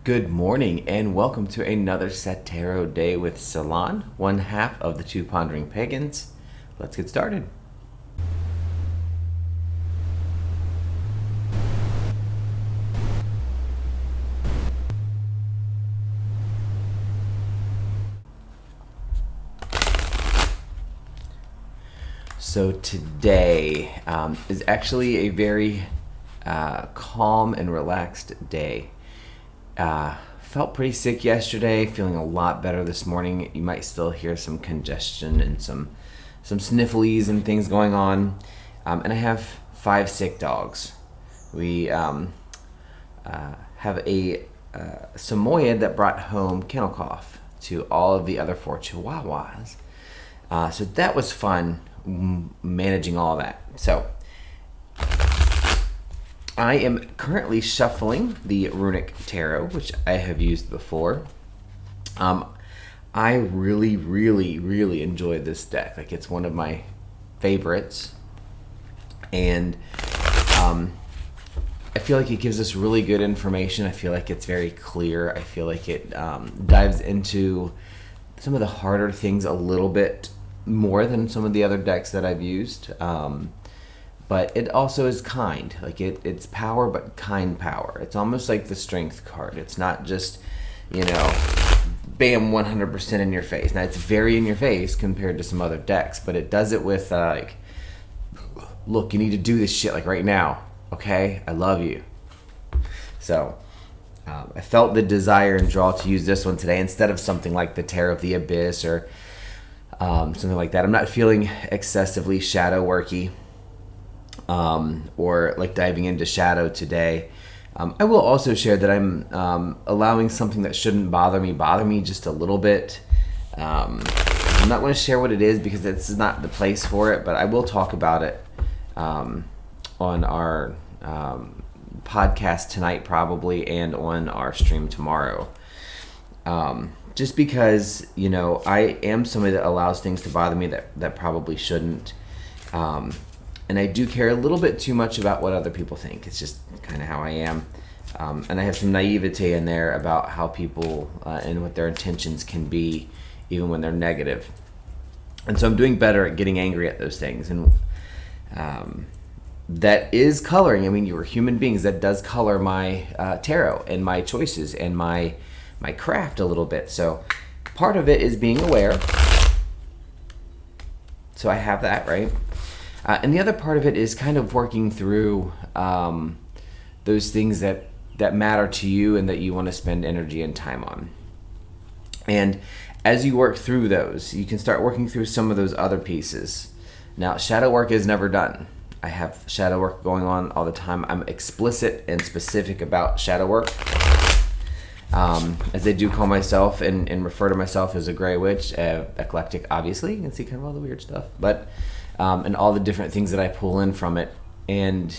Good morning and welcome to another SaTarotDay with Salon, one half of the Two Pondering Pagans. Let's get started. So today is actually a very calm and relaxed day. Felt pretty sick yesterday, feeling a lot better this morning. You might still hear some congestion and some snifflies and things going on. And I have 5 sick dogs. We have a Samoyed that brought home kennel cough to all of the other 4 Chihuahuas. So that was fun, managing all that. So I am currently shuffling the Runic Tarot, which I have used before. I really enjoyed this deck. Like, it's one of my favorites. And I feel like it gives us really good information. I feel like it's very clear. I feel like it dives into some of the harder things a little bit more than some of the other decks that I've used. But it also is kind. Like, it's power, but kind power. It's almost like the strength card. It's not just, bam, 100% in your face. Now, it's very in your face compared to some other decks, but it does it with, look, you need to do this shit, like, right now. Okay? I love you. So, I felt the desire and draw to use this one today instead of something like the Tarot of the Abyss or something like that. I'm not feeling excessively shadow worky. Or like diving into shadow today. I will also share that I'm allowing something that shouldn't bother me just a little bit. I'm not going to share what it is because this is not the place for it, but I will talk about it on our podcast tonight probably, and on our stream tomorrow. Just because, I am somebody that allows things to bother me that probably shouldn't. And I do care a little bit too much about what other people think. It's just kind of how I am. And I have some naivete in there about how people and what their intentions can be, even when they're negative. And so I'm doing better at getting angry at those things. And that is coloring. I mean, you are human beings. That does color my tarot and my choices and my craft a little bit. So part of it is being aware. So I have that, right? And the other part of it is kind of working through those things that matter to you and that you want to spend energy and time on. And as you work through those, you can start working through some of those other pieces. Now, shadow work is never done. I have shadow work going on all the time. I'm explicit and specific about shadow work. As I do call myself and refer to myself as a gray witch, eclectic, obviously. You can see kind of all the weird stuff. But and all the different things that I pull in from it. And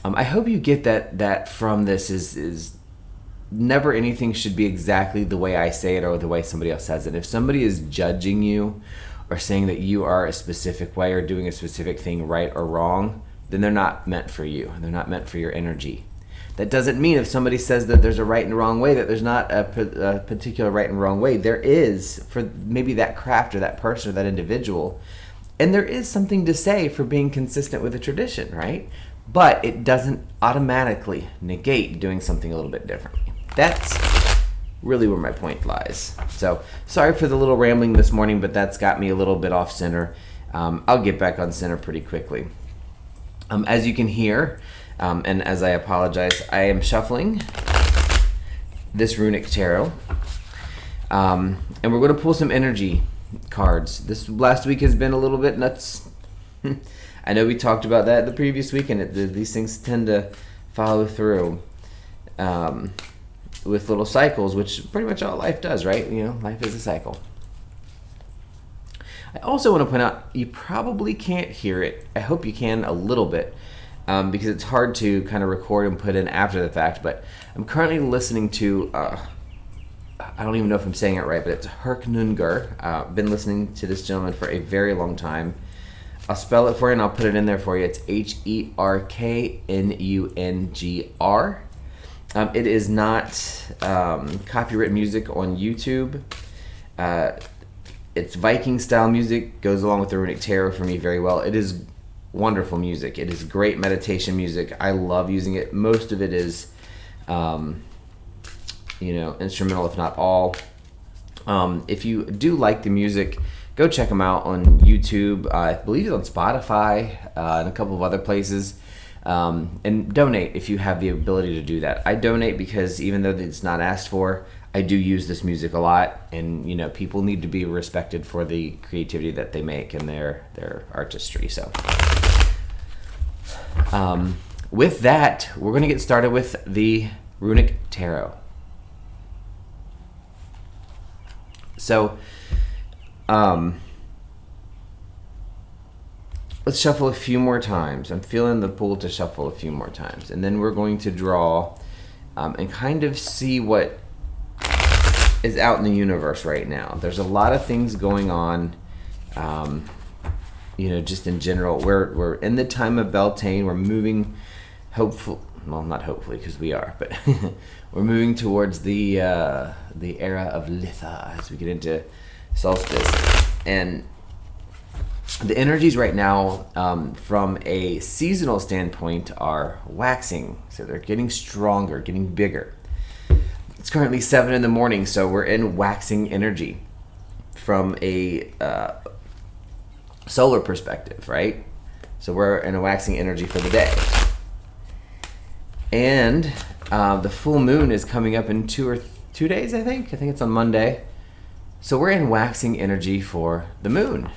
I hope you get that from this is never anything should be exactly the way I say it or the way somebody else says it. If somebody is judging you or saying that you are a specific way or doing a specific thing right or wrong, then they're not meant for you. They're not meant for your energy. That doesn't mean if somebody says that there's a right and a wrong way, that there's not a particular right and wrong way. There is for maybe that craft or that person or that individual. And there is something to say for being consistent with a tradition, right? But it doesn't automatically negate doing something a little bit differently. That's really where my point lies. So sorry for the little rambling this morning, but that's got me a little bit off center. I'll get back on center pretty quickly. As you can hear, and as I apologize, I am shuffling this Runic Tarot. And we're going to pull some energy cards. This last week has been a little bit nuts. I know we talked about that the previous week, and these things tend to follow through with little cycles, which pretty much all life does, right? Life is a cycle. I also want to point out, you probably can't hear it. I hope you can a little bit, because it's hard to kind of record and put in after the fact, but I'm currently listening to I don't even know if I'm saying it right, but it's Herknungr. Been listening to this gentleman for a very long time. I'll spell it for you and I'll put it in there for you. It's Herknungr. It is not copyright music on YouTube. It's Viking style music, goes along with the Runic Tarot for me very well. It is wonderful music. It is great meditation music. I love using it. Most of it is, instrumental, if not all. If you do like the music, go check them out on YouTube. I believe it's on Spotify and a couple of other places. And donate if you have the ability to do that. I donate because even though it's not asked for, I do use this music a lot, and people need to be respected for the creativity that they make and their artistry. So with that, we're going to get started with the Runic Tarot. So let's shuffle a few more times. I'm feeling the pull to shuffle a few more times. And then we're going to draw and kind of see what is out in the universe right now. There's a lot of things going on, just in general. We're in the time of Beltane. We're moving, not hopefully because we are, but we're moving towards the era of Litha as we get into solstice. And the energies right now, from a seasonal standpoint, are waxing. So they're getting stronger, getting bigger. It's currently 7 in the morning, so we're in waxing energy from a solar perspective, right? So we're in a waxing energy for the day. And the full moon is coming up in 2 days, I think. I think it's on Monday. So we're in waxing energy for the moon.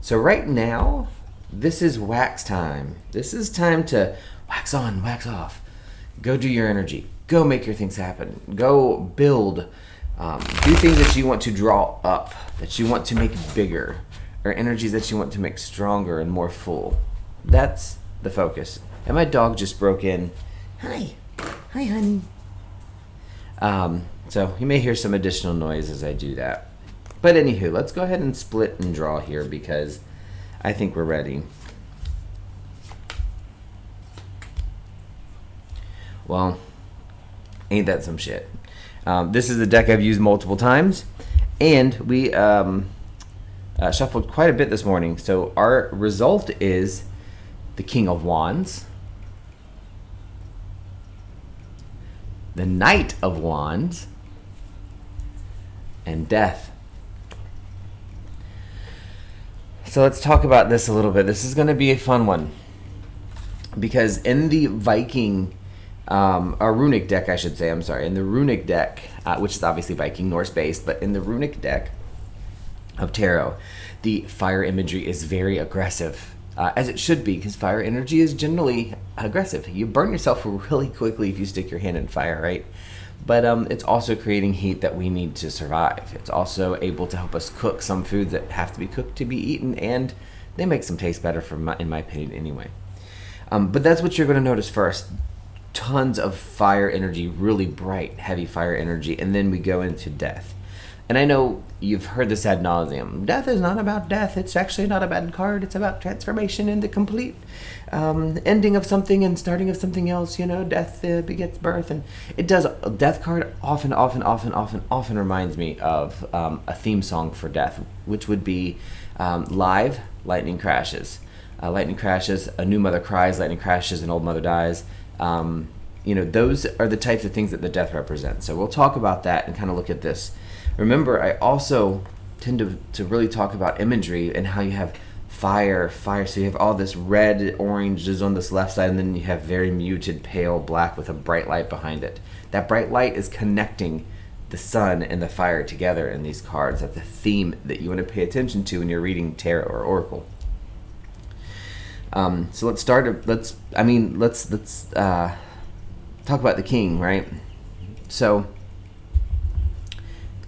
So right now, this is wax time. This is time to wax on, wax off. Go do your energy. Go make your things happen. Go build. Do things that you want to draw up, that you want to make bigger, or energies that you want to make stronger and more full. That's the focus. And my dog just broke in. Hi. Hi, honey. So you may hear some additional noise as I do that. But anywho, let's go ahead and split and draw here because I think we're ready. Well, ain't that some shit? This is a deck I've used multiple times, and we shuffled quite a bit this morning. So our result is the King of Wands, the Knight of Wands, and Death. So let's talk about this a little bit. This is going to be a fun one because in the Viking, or Runic deck, I should say, in the Runic deck, which is obviously Viking, Norse-based, but in the Runic deck of tarot, the fire imagery is very aggressive, as it should be, because fire energy is generally aggressive. You burn yourself really quickly if you stick your hand in fire, right? But it's also creating heat that we need to survive. It's also able to help us cook some foods that have to be cooked to be eaten, and they make some taste better, in my opinion, anyway. But that's what you're going to notice first. Tons of fire energy, really bright, heavy fire energy, and then we go into death. And I know you've heard this ad nauseum. Death is not about death. It's actually not a bad card. It's about transformation and the complete ending of something and starting of something else. Death begets birth, and it does. A death card often reminds me of a theme song for death, which would be live lightning crashes. Lightning crashes, a new mother cries. Lightning crashes, an old mother dies. Those are the types of things that the death represents. So we'll talk about that and kind of look at this. Remember, I also tend to really talk about imagery and how you have fire. So you have all this red, oranges on this left side, and then you have very muted, pale black with a bright light behind it. That bright light is connecting the sun and the fire together in these cards. That's a theme that you want to pay attention to when you're reading tarot or oracle. So let's start. Let's talk about the king, right? So,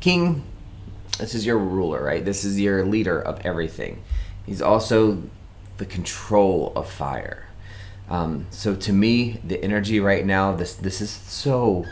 king, this is your ruler, right? This is your leader of everything. He's also the control of fire. So to me, the energy right now, this is so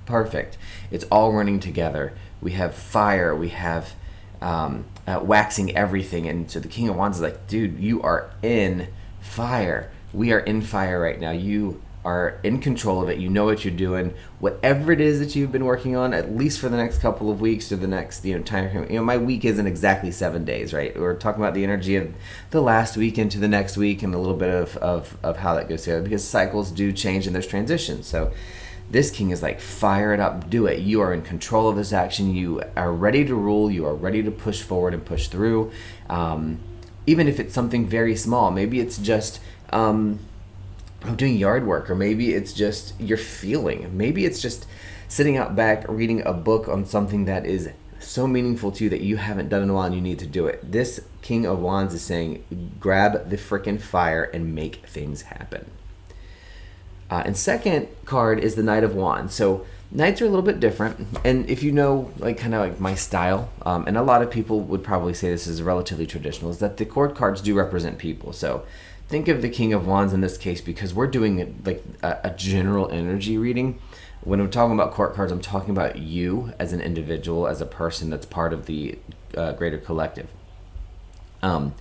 perfect. It's all running together. We have fire. We have waxing everything. And so the King of Wands is like, dude, you are in fire. We are in fire right now. You are in control of it. You know what you're doing. Whatever it is that you've been working on, at least for the next couple of weeks or the next time frame. My week isn't exactly 7 days, right? We're talking about the energy of the last week into the next week and a little bit of how that goes together, because cycles do change and there's transitions. So this king is like, fire it up, do it. You are in control of this action. You are ready to rule. You are ready to push forward and push through. Even if it's something very small, maybe it's just doing yard work, or maybe it's just your feeling. Maybe it's just sitting out back reading a book on something that is so meaningful to you that you haven't done in a while and you need to do it. This King of Wands is saying, grab the frickin' fire and make things happen. And second card is the Knight of Wands. So Knights are a little bit different, and if you know, like, kind of like my style, and a lot of people would probably say this is relatively traditional, is that the court cards do represent people. So think of the King of Wands in this case, because we're doing like a general energy reading. When I'm talking about court cards, I'm talking about you as an individual, as a person that's part of the greater collective. But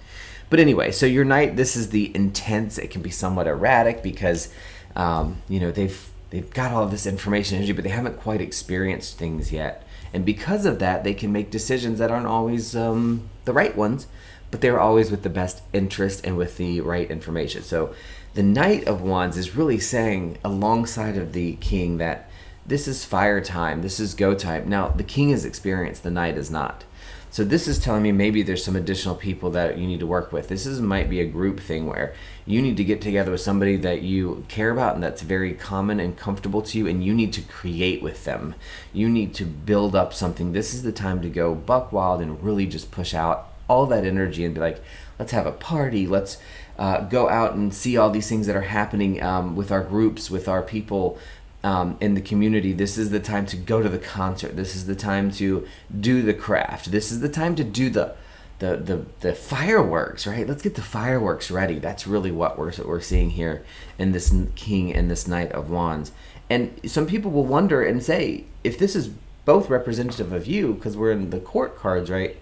anyway, so your Knight, this is the intense. It can be somewhat erratic because they've got all of this information energy, but they haven't quite experienced things yet. And because of that, they can make decisions that aren't always the right ones, but they're always with the best interest and with the right information. So the Knight of Wands is really saying, alongside of the King, that this is fire time, this is go time. Now, the King is experienced, the Knight is not. So this is telling me maybe there's some additional people that you need to work with. Might be a group thing where you need to get together with somebody that you care about and that's very common and comfortable to you, and you need to create with them. You need to build up something. This is the time to go buck wild and really just push out all that energy and be like, let's have a party. Let's go out and see all these things that are happening with our groups, with our people, in the community. This is the time to go to the concert. This is the time to do the craft. This is the time to do the fireworks, right? Let's get the fireworks ready. That's really what we're seeing here in this King and this Knight of Wands. And some people will wonder and say, if this is both representative of you, because we're in the court cards, right?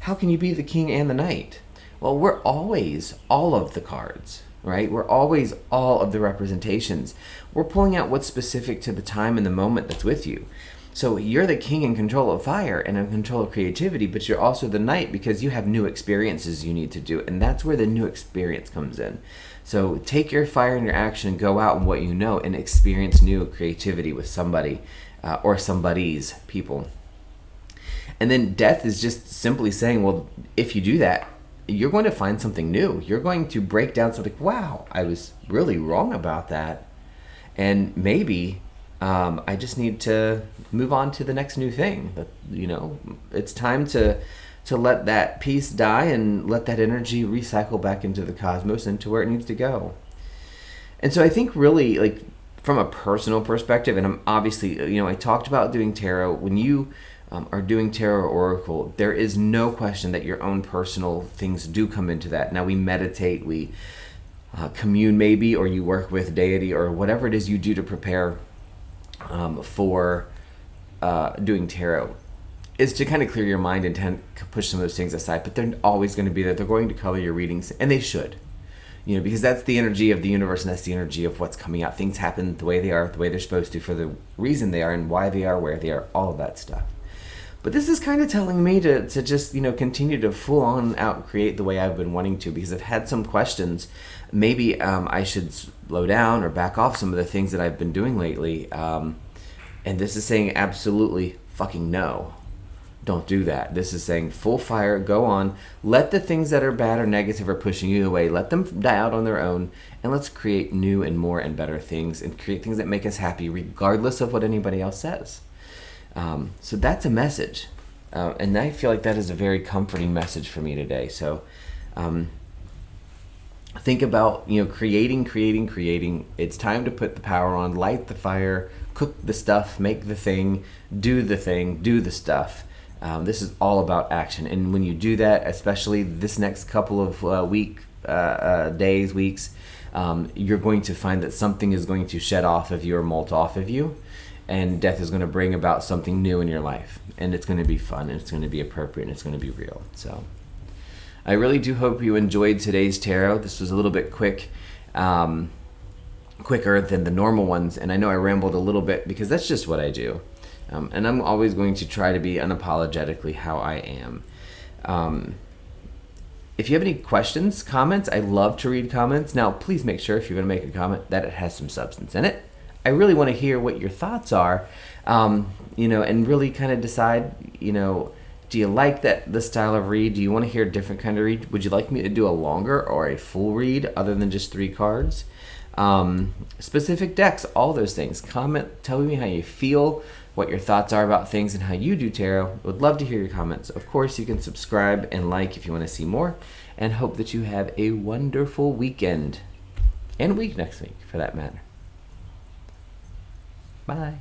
How can you be the King and the Knight? Well, we're always all of the cards, right? We're always all of the representations. We're pulling out what's specific to the time and the moment that's with you. So you're the King in control of fire and in control of creativity, but you're also the Knight because you have new experiences you need to do, and that's where the new experience comes in. So take your fire and your action and go out and what you know and experience new creativity with somebody or somebody's people. And then Death is just simply saying, well, if you do that, you're going to find something new. You're going to break down something. Wow, I was really wrong about that. And maybe I just need to move on to the next new thing. But, it's time to let that piece die and let that energy recycle back into the cosmos and to where it needs to go. And so I think really, like, from a personal perspective, and I'm obviously, I talked about doing tarot. When you are doing tarot or oracle, there is no question that your own personal things do come into that. Now, we meditate, we commune maybe, or you work with deity or whatever it is you do to prepare for doing tarot, is to kind of clear your mind and push some of those things aside. But they're always going to be there. They're going to color your readings, and they should. Because that's the energy of the universe, and that's the energy of what's coming out. Things happen the way they are, the way they're supposed to, for the reason they are, and why they are, where they are, all of that stuff. But this is kind of telling me to just, continue to full on out create the way I've been wanting to, because I've had some questions. Maybe I should slow down or back off some of the things that I've been doing lately. And this is saying absolutely fucking no. Don't do that. This is saying full fire, go on. Let the things that are bad or negative or pushing you away, let them die out on their own, and let's create new and more and better things and create things that make us happy regardless of what anybody else says. So that's a message. And I feel like that is a very comforting message for me today. So think about, creating. It's time to put the power on, light the fire, cook the stuff, make the thing, do the stuff. This is all about action. And when you do that, especially this next couple of weeks, you're going to find that something is going to shed off of you or molt off of you. And Death is going to bring about something new in your life. And it's going to be fun, and it's going to be appropriate, and it's going to be real. So I really do hope you enjoyed today's tarot. This was a little bit quick. quicker than the normal ones. And I know I rambled a little bit because that's just what I do. And I'm always going to try to be unapologetically how I am. If you have any questions, comments, I love to read comments. Now, please make sure if you're going to make a comment that it has some substance in it. I really want to hear what your thoughts are, and really kind of decide, do you like the style of read? Do you want to hear a different kind of read? Would you like me to do a longer or a full read other than just 3 cards? Specific decks, all those things. Comment, tell me how you feel, what your thoughts are about things and how you do tarot. Would love to hear your comments. Of course, you can subscribe and like if you want to see more, and hope that you have a wonderful weekend and week next week for that matter. Bye.